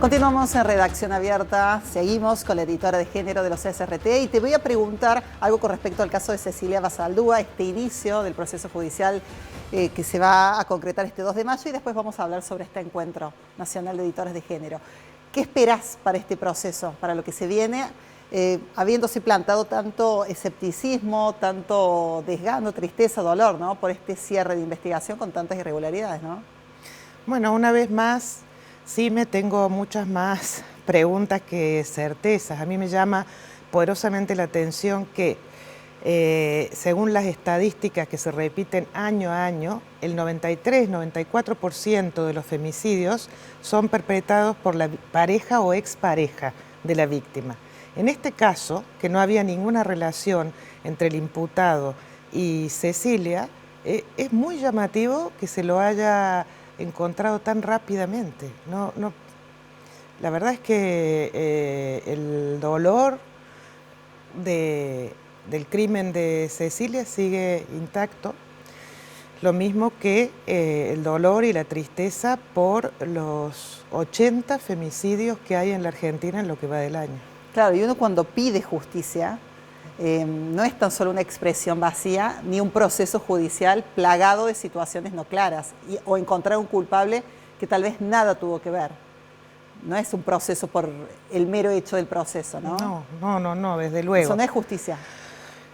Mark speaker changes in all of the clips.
Speaker 1: Continuamos en Redacción Abierta, seguimos con la editora de género de los SRT y te voy a preguntar algo con respecto al caso de Cecilia Basaldúa, este inicio del proceso judicial que se va a concretar este 2 de mayo y después vamos a hablar sobre este encuentro nacional de editores de género. ¿Qué esperás para este proceso, para lo que se viene, habiéndose plantado tanto escepticismo, tanto desgano, tristeza, dolor, ¿no?, por este cierre de investigación con tantas irregularidades, ¿no?
Speaker 2: Bueno, una vez más, sí me tengo muchas más preguntas que certezas. A mí me llama poderosamente la atención que, según las estadísticas que se repiten año a año, el 93-94% de los femicidios son perpetrados por la pareja o expareja de la víctima. En este caso, que no había ninguna relación entre el imputado y Cecilia, es muy llamativo que se lo haya encontrado tan rápidamente. La verdad es que el dolor del crimen de Cecilia sigue intacto, lo mismo que el dolor y la tristeza por los 80 femicidios que hay en la Argentina en lo que va del año.
Speaker 1: Claro, y uno cuando pide justicia, no es tan solo una expresión vacía, ni un proceso judicial plagado de situaciones no claras, o encontrar un culpable que tal vez nada tuvo que ver. No es un proceso por el mero hecho del proceso, ¿no?
Speaker 2: No, desde luego.
Speaker 1: Eso no es justicia.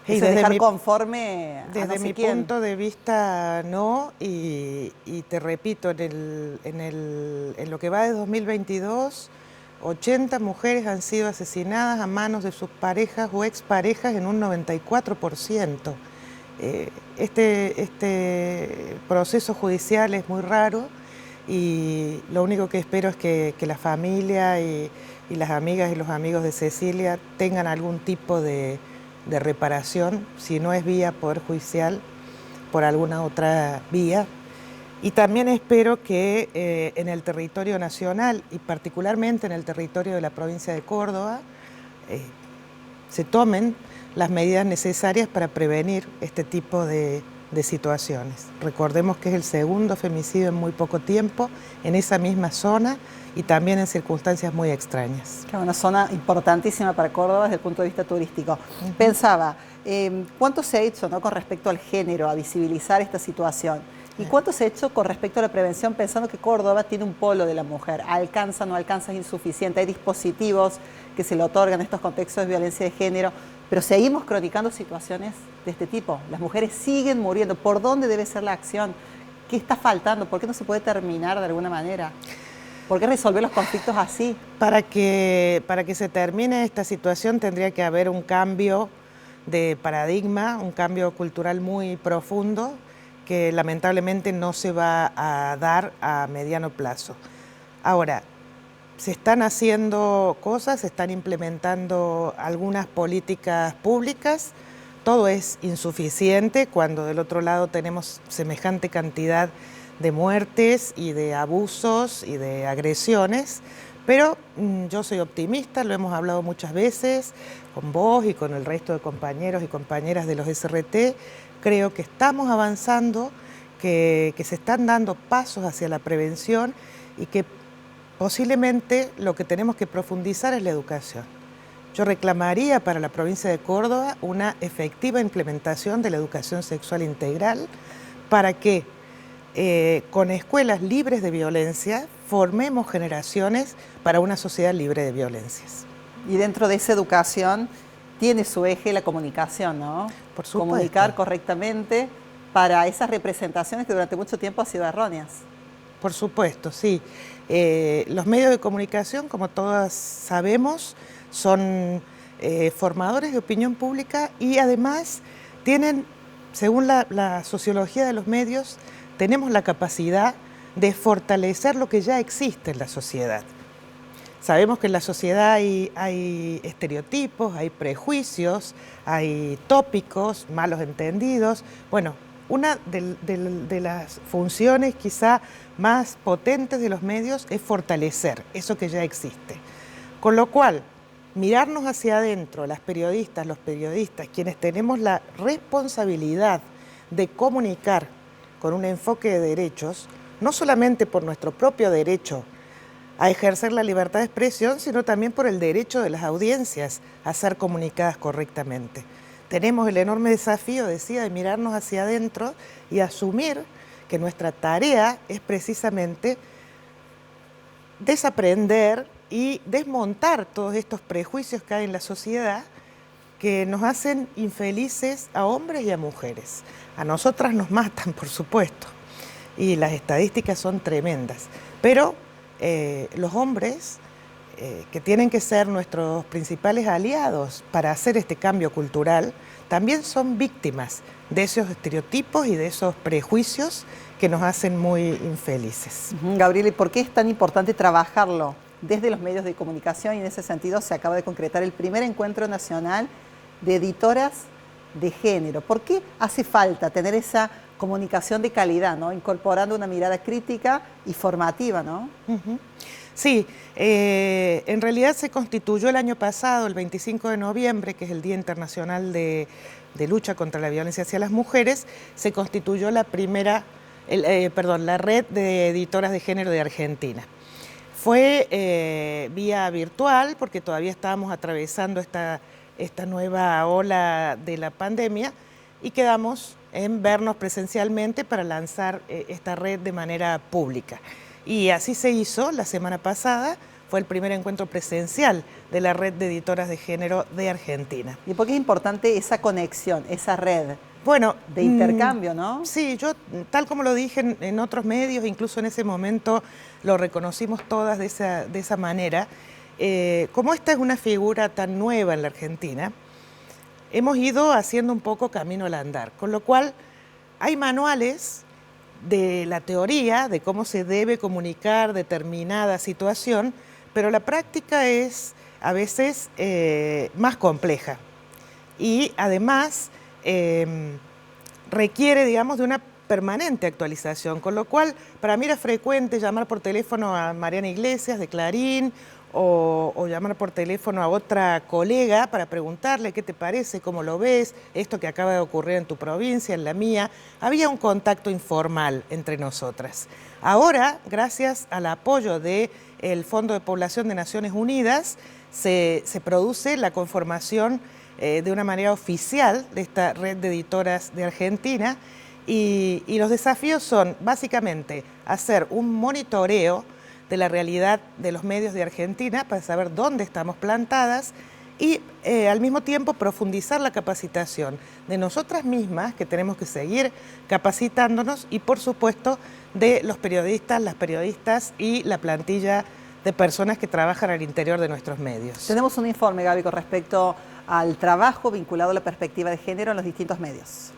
Speaker 2: Y
Speaker 1: eso es dejar conforme a
Speaker 2: desde
Speaker 1: no sé
Speaker 2: mi
Speaker 1: quién.
Speaker 2: punto de vista, no, y te repito, en lo que va de 2022, 80 mujeres han sido asesinadas a manos de sus parejas o exparejas en un 94%. Este proceso judicial es muy raro y lo único que espero es que la familia y las amigas y los amigos de Cecilia tengan algún tipo de reparación, si no es vía poder judicial, por alguna otra vía. Y también espero que en el territorio nacional y particularmente en el territorio de la provincia de Córdoba se tomen las medidas necesarias para prevenir este tipo de situaciones. Recordemos que es el segundo femicidio en muy poco tiempo en esa misma zona y también en circunstancias muy extrañas.
Speaker 1: Claro, una zona importantísima para Córdoba desde el punto de vista turístico. Pensaba, ¿cuánto se ha hecho, ¿no?, con respecto al género, a visibilizar esta situación? ¿Y cuánto se ha hecho con respecto a la prevención, pensando que Córdoba tiene un polo de la mujer? ¿Alcanza, no alcanza, es insuficiente? Hay dispositivos que se le otorgan en estos contextos de violencia de género, pero seguimos cronicando situaciones de este tipo. Las mujeres siguen muriendo. ¿Por dónde debe ser la acción? ¿Qué está faltando? ¿Por qué no se puede terminar de alguna manera? ¿Por qué resolver los conflictos así?
Speaker 2: Para que se termine esta situación tendría que haber un cambio de paradigma, un cambio cultural muy profundo, que lamentablemente no se va a dar a mediano plazo. Ahora, se están haciendo cosas, se están implementando algunas políticas públicas, todo es insuficiente cuando del otro lado tenemos semejante cantidad de muertes y de abusos y de agresiones, pero yo soy optimista, lo hemos hablado muchas veces con vos y con el resto de compañeros y compañeras de los SRT. Creo que estamos avanzando, que se están dando pasos hacia la prevención y que posiblemente lo que tenemos que profundizar es la educación. Yo reclamaría para la provincia de Córdoba una efectiva implementación de la educación sexual integral para que con escuelas libres de violencia formemos generaciones para una sociedad libre de violencias.
Speaker 1: Y dentro de esa educación tiene su eje la comunicación, ¿no?
Speaker 2: Por supuesto.
Speaker 1: Comunicar correctamente para esas representaciones que durante mucho tiempo han sido erróneas.
Speaker 2: Por supuesto, sí. Los medios de comunicación, como todas sabemos, son formadores de opinión pública y además tienen, según la sociología de los medios, tenemos la capacidad de fortalecer lo que ya existe en la sociedad. Sabemos que en la sociedad hay estereotipos, hay prejuicios, hay tópicos, malos entendidos. Bueno, una de las funciones quizá más potentes de los medios es fortalecer eso que ya existe. Con lo cual, mirarnos hacia adentro, las periodistas, los periodistas, quienes tenemos la responsabilidad de comunicar con un enfoque de derechos, no solamente por nuestro propio derecho a ejercer la libertad de expresión, sino también por el derecho de las audiencias a ser comunicadas correctamente. Tenemos el enorme desafío, decía, de mirarnos hacia adentro y asumir que nuestra tarea es precisamente desaprender y desmontar todos estos prejuicios que hay en la sociedad que nos hacen infelices a hombres y a mujeres. A nosotras nos matan, por supuesto, y las estadísticas son tremendas, pero los hombres, que tienen que ser nuestros principales aliados para hacer este cambio cultural, también son víctimas de esos estereotipos y de esos prejuicios que nos hacen muy infelices.
Speaker 1: Gabriela, ¿y por qué es tan importante trabajarlo desde los medios de comunicación? Y en ese sentido se acaba de concretar el primer encuentro nacional de editoras de género. ¿Por qué hace falta tener esa comunicación de calidad, ¿no? Incorporando una mirada crítica y formativa, ¿no?
Speaker 2: Sí, en realidad se constituyó el año pasado, el 25 de noviembre, que es el Día Internacional de Lucha contra la Violencia hacia las Mujeres, se constituyó la Red de Editoras de Género de Argentina. Fue vía virtual, porque todavía estábamos atravesando esta nueva ola de la pandemia, y quedamos en vernos presencialmente para lanzar esta red de manera pública. Y así se hizo la semana pasada, fue el primer encuentro presencial de la Red de Editoras de Género de Argentina.
Speaker 1: ¿Y por qué es importante esa conexión, esa red?
Speaker 2: Bueno,
Speaker 1: de intercambio, ¿no?
Speaker 2: Sí, yo tal como lo dije en otros medios, incluso en ese momento lo reconocimos todas de esa manera, como esta es una figura tan nueva en la Argentina, hemos ido haciendo un poco camino al andar, con lo cual hay manuales de la teoría de cómo se debe comunicar determinada situación, pero la práctica es a veces más compleja y además requiere, digamos, de una permanente actualización, con lo cual para mí era frecuente llamar por teléfono a Mariana Iglesias de Clarín o llamar por teléfono a otra colega para preguntarle qué te parece, cómo lo ves, esto que acaba de ocurrir en tu provincia, en la mía. Había un contacto informal entre nosotras. Ahora, gracias al apoyo del Fondo de Población de Naciones Unidas, se produce la conformación de una manera oficial de esta red de editoras de Argentina y los desafíos son básicamente hacer un monitoreo de la realidad de los medios de Argentina para saber dónde estamos plantadas y al mismo tiempo profundizar la capacitación de nosotras mismas, que tenemos que seguir capacitándonos, y por supuesto de los periodistas, las periodistas y la plantilla de personas que trabajan al interior de nuestros medios.
Speaker 1: Tenemos un informe, Gaby, con respecto al trabajo vinculado a la perspectiva de género en los distintos medios.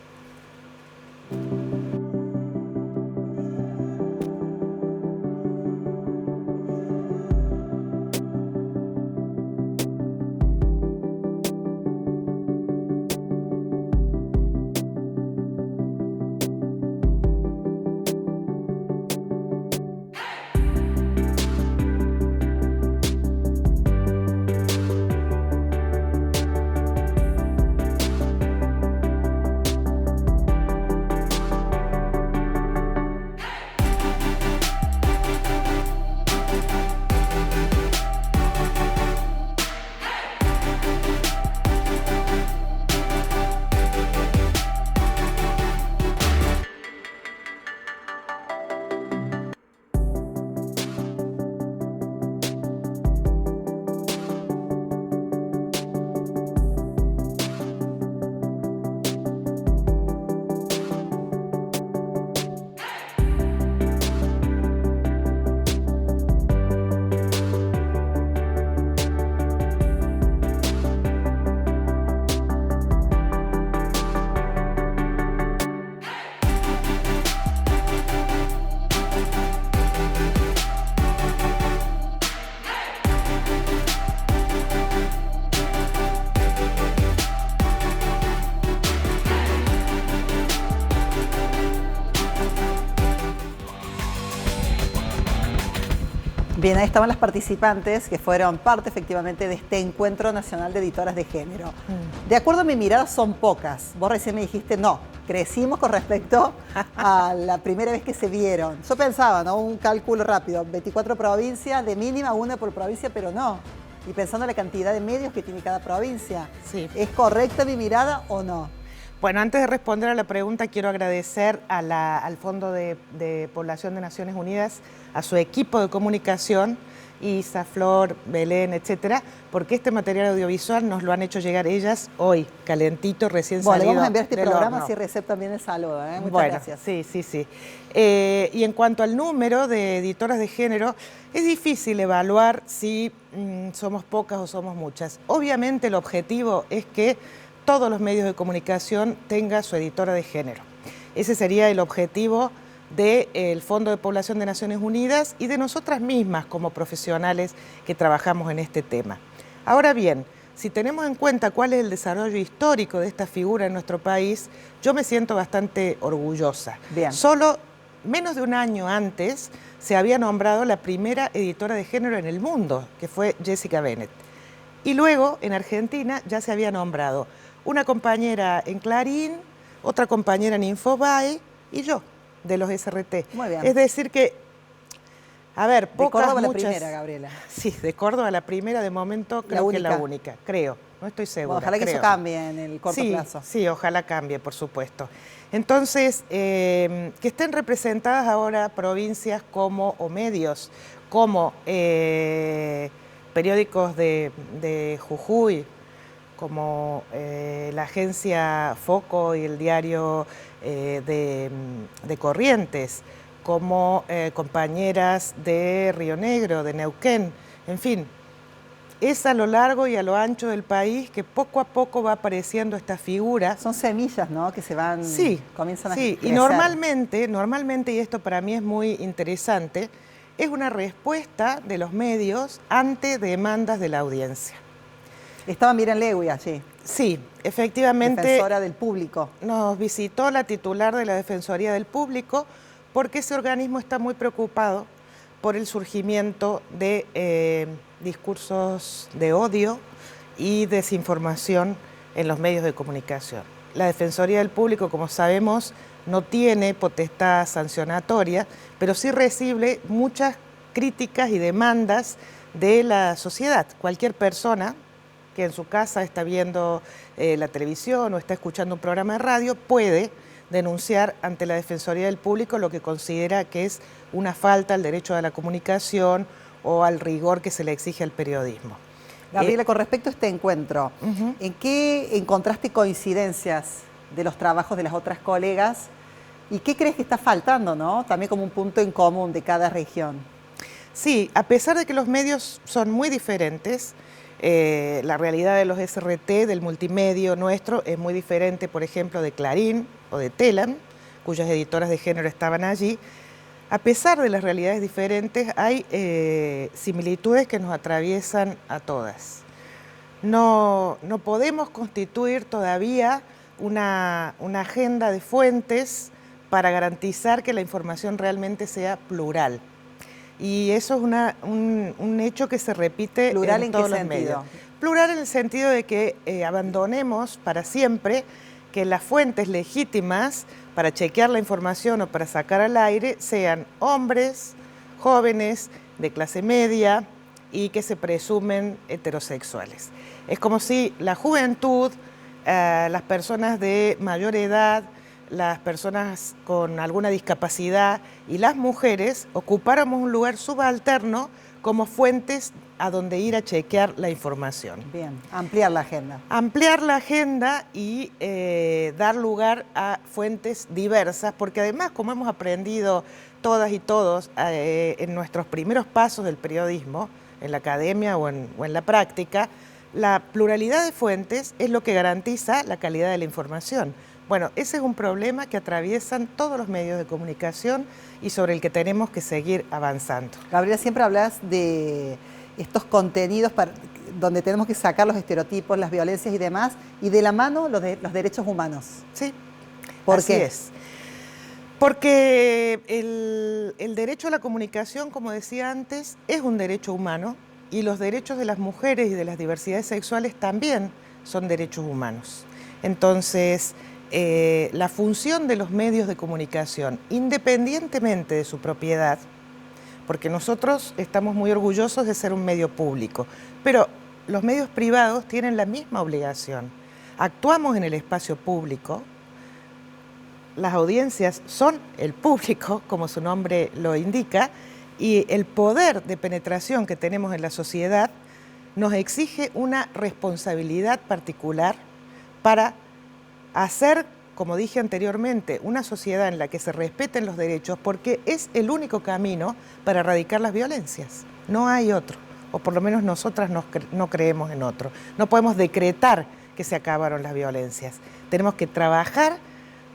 Speaker 1: Bien, ahí estaban las participantes que fueron parte efectivamente de este Encuentro Nacional de Editoras de Género. De acuerdo a mi mirada son pocas. Vos recién me dijiste no. crecimos con respecto a la primera vez que se vieron. Yo pensaba, ¿no? Un cálculo rápido, 24 provincias, de mínima una por provincia, pero no. Y pensando en la cantidad de medios que tiene cada provincia.
Speaker 2: Sí.
Speaker 1: ¿Es correcta mi mirada o no?
Speaker 2: Bueno, antes de responder a la pregunta, quiero agradecer al Fondo de Población de Naciones Unidas, a su equipo de comunicación, Isa, Flor, Belén, etcétera, porque este material audiovisual nos lo han hecho llegar ellas hoy, calentito, recién salido.
Speaker 1: Bueno, le vamos a enviar este
Speaker 2: del
Speaker 1: programa,
Speaker 2: horno.
Speaker 1: así Recep también el saludo, ¿eh? Muchas
Speaker 2: Bueno,
Speaker 1: gracias.
Speaker 2: sí. Y en cuanto al número de editoras de género, es difícil evaluar si somos pocas o somos muchas. Obviamente el objetivo es que todos los medios de comunicación tengan su editora de género. Ese sería el objetivo del Fondo de Población de Naciones Unidas y de nosotras mismas como profesionales que trabajamos en este tema. Ahora bien, si tenemos en cuenta cuál es el desarrollo histórico de esta figura en nuestro país, yo me siento bastante orgullosa.
Speaker 1: Bien.
Speaker 2: Solo menos de un año antes se había nombrado la primera editora de género en el mundo, que fue Jessica Bennett. Y luego, en Argentina, ya se había nombrado una compañera en Clarín, otra compañera en Infobae y yo, de los SRT.
Speaker 1: Muy bien.
Speaker 2: Es decir que, a ver, pocas,
Speaker 1: de Córdoba
Speaker 2: muchas...
Speaker 1: la primera, Gabriela.
Speaker 2: Sí, de Córdoba la primera, de momento creo que la única, creo. No estoy segura.
Speaker 1: Bueno, ojalá que
Speaker 2: creo.
Speaker 1: eso cambie en el corto plazo.
Speaker 2: Sí, ojalá cambie, por supuesto. Entonces, que estén representadas ahora provincias como, o medios, como periódicos de Jujuy, como la agencia Foco y el diario de Corrientes, como compañeras de Río Negro, de Neuquén, en fin, es a lo largo y a lo ancho del país que poco a poco va apareciendo esta figura.
Speaker 1: Son semillas, ¿no?, que se van, comienzan a crecer.
Speaker 2: Y normalmente, y esto para mí es muy interesante, es una respuesta de los medios ante demandas de la audiencia.
Speaker 1: Estaba Miriam Lewy allí.
Speaker 2: Sí, efectivamente.
Speaker 1: Defensora del público.
Speaker 2: Nos visitó la titular de la Defensoría del Público porque ese organismo está muy preocupado por el surgimiento de discursos de odio y desinformación en los medios de comunicación. La Defensoría del Público, como sabemos, no tiene potestad sancionatoria, pero sí recibe muchas críticas y demandas de la sociedad. Cualquier persona que en su casa está viendo la televisión o está escuchando un programa de radio puede denunciar ante la Defensoría del Público lo que considera que es una falta al derecho a la comunicación o al rigor que se le exige al periodismo.
Speaker 1: Gabriela, con respecto a este encuentro, ¿en qué encontraste coincidencias de los trabajos de las otras colegas y qué crees que está faltando, ¿no?, también como un punto en común de cada región?
Speaker 2: Sí, a pesar de que los medios son muy diferentes, la realidad de los SRT, del multimedio nuestro, es muy diferente, por ejemplo, de Clarín o de Telam, cuyas editoras de género estaban allí. A pesar de las realidades diferentes, hay similitudes que nos atraviesan a todas. No podemos constituir todavía una agenda de fuentes para garantizar que la información realmente sea plural. Y eso es un hecho que se repite en todos los medios. Plural en el sentido de que abandonemos para siempre que las fuentes legítimas para chequear la información o para sacar al aire sean hombres, jóvenes, de clase media y que se presumen heterosexuales. Es como si la juventud, las personas de mayor edad, las personas con alguna discapacidad y las mujeres ocupáramos un lugar subalterno como fuentes a donde ir a chequear la información.
Speaker 1: Bien, ampliar la agenda.
Speaker 2: Ampliar la agenda y dar lugar a fuentes diversas, porque además, como hemos aprendido todas y todos en nuestros primeros pasos del periodismo, en la academia o en la práctica, la pluralidad de fuentes es lo que garantiza la calidad de la información. Bueno, ese es un problema que atraviesan todos los medios de comunicación y sobre el que tenemos que seguir avanzando.
Speaker 1: Gabriela, siempre hablas de estos contenidos donde tenemos que sacar los estereotipos, las violencias y demás, y de la mano los derechos humanos.
Speaker 2: Sí,
Speaker 1: ¿Por qué?
Speaker 2: Es. Porque el derecho a la comunicación, como decía antes, es un derecho humano y los derechos de las mujeres y de las diversidades sexuales también son derechos humanos. Entonces, la función de los medios de comunicación, independientemente de su propiedad, porque nosotros estamos muy orgullosos de ser un medio público, pero los medios privados tienen la misma obligación. Actuamos en el espacio público, las audiencias son el público, como su nombre lo indica, y el poder de penetración que tenemos en la sociedad nos exige una responsabilidad particular para hacer, como dije anteriormente, una sociedad en la que se respeten los derechos, porque es el único camino para erradicar las violencias. No hay otro, o por lo menos nosotras no creemos en otro. No podemos decretar que se acabaron las violencias. Tenemos que trabajar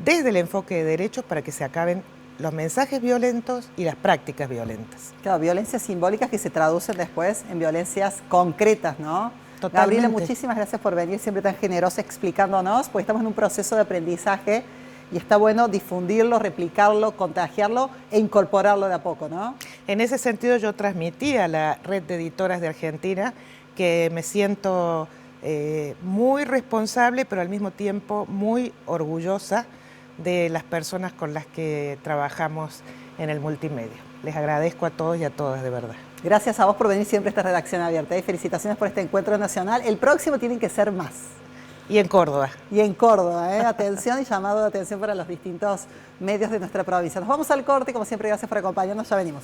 Speaker 2: desde el enfoque de derechos para que se acaben los mensajes violentos y las prácticas violentas.
Speaker 1: Claro, violencias simbólicas que se traducen después en violencias concretas, ¿no?
Speaker 2: Totalmente.
Speaker 1: Gabriela, muchísimas gracias por venir, siempre tan generosa explicándonos, porque estamos en un proceso de aprendizaje y está bueno difundirlo, replicarlo, contagiarlo e incorporarlo de a poco, ¿no?
Speaker 2: En ese sentido yo transmití a la Red de Editoras de Argentina que me siento muy responsable, pero al mismo tiempo muy orgullosa de las personas con las que trabajamos en el multimedia. Les agradezco a todos y a todas, de verdad.
Speaker 1: Gracias a vos por venir siempre a esta redacción abierta. Y felicitaciones por este encuentro nacional. El próximo tienen que ser más.
Speaker 2: Y en Córdoba.
Speaker 1: Y en Córdoba, ¿eh? Atención y llamado de atención para los distintos medios de nuestra provincia. Nos vamos al corte y como siempre, gracias por acompañarnos. Ya venimos.